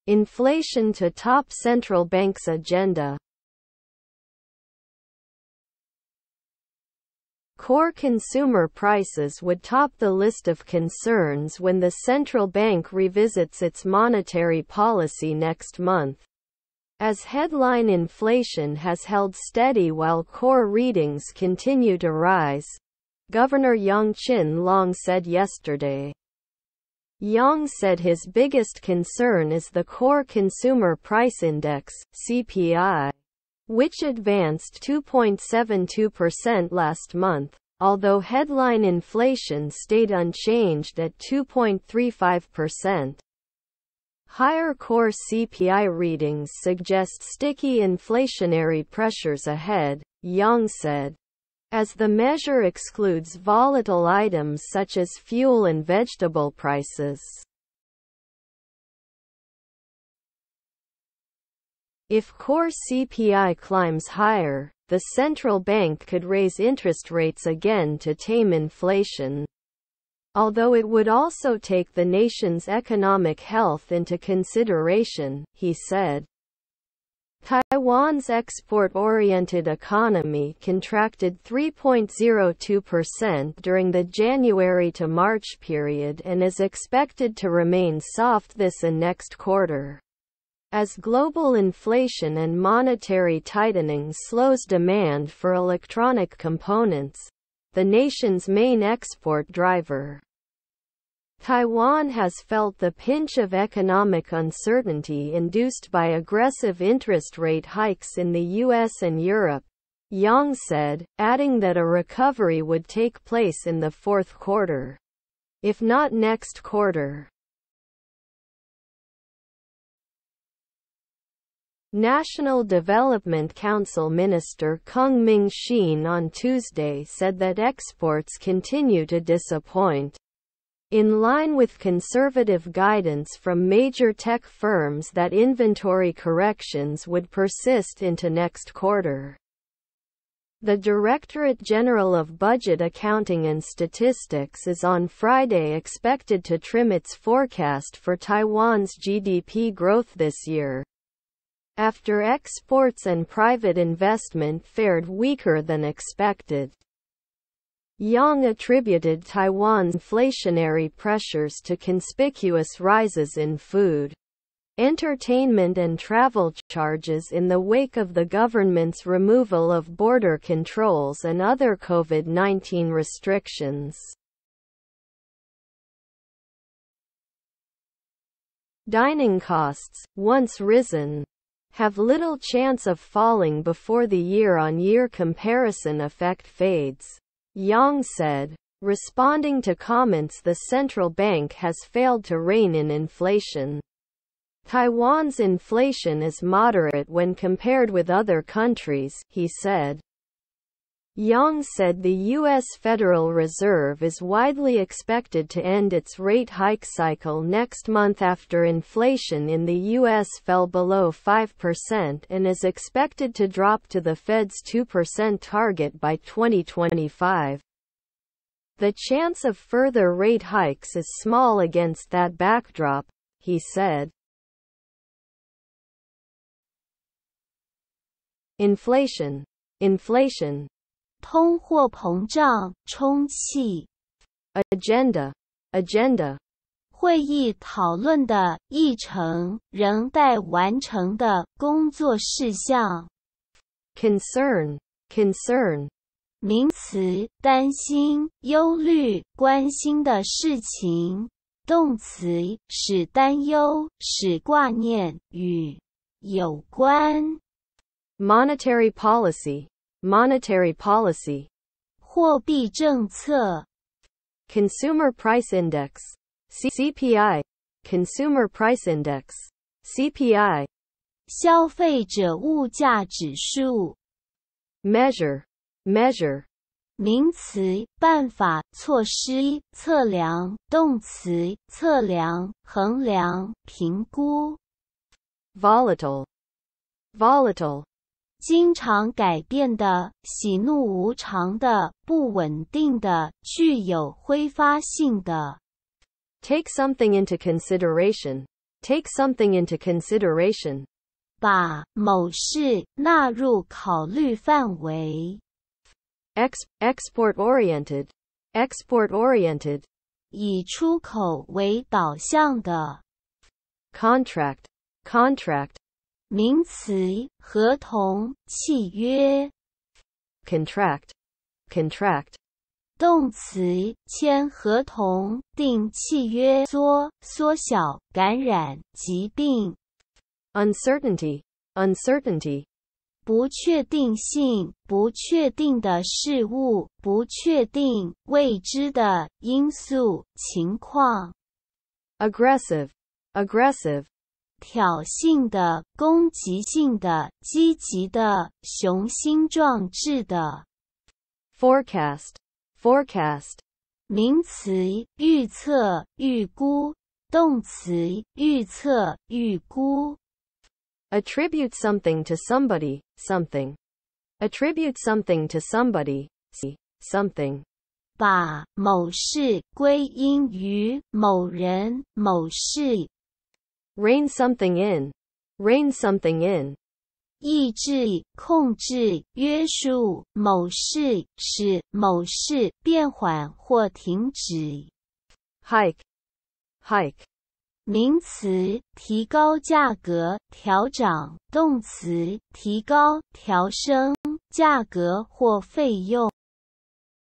Inflation to top central banks' agenda. Core consumer prices would top the list of concerns when the central bank revisits its monetary policy next month. As headline inflation has held steady while core readings continue to rise, Governor Yang Qin-long said yesterday. Yang said his biggest concern is the Core Consumer Price Index, CPI, which advanced 2.72% last month, although headline inflation stayed unchanged at 2.35%. Higher core CPI readings suggest sticky inflationary pressures ahead, Yang said, as the measure excludes volatile items such as fuel and vegetable prices. If core CPI climbs higher, the central bank could raise interest rates again to tame inflation. Although it would also take the nation's economic health into consideration, he said. Taiwan's export-oriented economy contracted 3.02% during the January to March period and is expected to remain soft this and next quarter. As global inflation and monetary tightening slows demand for electronic components, the nation's main export driver. Taiwan has felt the pinch of economic uncertainty induced by aggressive interest rate hikes in the US and Europe, Yang said, adding that a recovery would take place in the fourth quarter, if not next quarter. National Development Council Minister Kung Ming-shin on Tuesday said that exports continue to disappoint, in line with conservative guidance from major tech firms that inventory corrections would persist into next quarter. The Directorate General of Budget Accounting and Statistics is on Friday expected to trim its forecast for Taiwan's GDP growth this year, after exports and private investment fared weaker than expected. Yang attributed Taiwan's inflationary pressures to conspicuous rises in food, entertainment and travel charges in the wake of the government's removal of border controls and other COVID-19 restrictions. Dining costs, once risen, have little chance of falling before the year-on-year comparison effect fades, Yang said, responding to comments the central bank has failed to rein in inflation. Taiwan's inflation is moderate when compared with other countries, he said. Yang said the U.S. Federal Reserve is widely expected to end its rate hike cycle next month after inflation in the U.S. fell below 5% and is expected to drop to the Fed's 2% target by 2025. The chance of further rate hikes is small against that backdrop, he said. Inflation. 通货膨胀充气 Agenda. 会议讨论的议程仍待完成的工作事项 Concern. 名词担心、忧虑、关心的事情动词使担忧、使挂念与有关 Monetary policy. 货币政策 Consumer Price Index. CPI. Consumer Price Index. CPI. 消费者物价指数 Measure. 名词办法、措施、测量动词测量、衡量、评估 Volatile. 经常改变的、喜怒无常的、不稳定的、具有挥发性的 Take something into consideration. take something into consideration, 把某事纳入考虑范围。export-oriented, export-oriented, 以出口为导向的。contract, contract, 名词，合同、契约。contract, contract, 动词，签合同、订契约。缩小、感染、疾病。uncertainty, uncertainty, 不确定性，不确定的事物，不确定、未知的因素、情况。aggressive, aggressive, 挑衅的、攻击性的、积极的、雄心壮志的。forecast, forecast, 名词，预测、预估。动词，预测、预估。attribute something to somebody, something, attribute something to somebody, something, 把某事归因于某人、某事。rein something in, rein something in, 抑制、控制、约束某事，使某事变缓或停止。hike, hike, 名词，提高价格、调涨。动词，提高、调升价格或费用。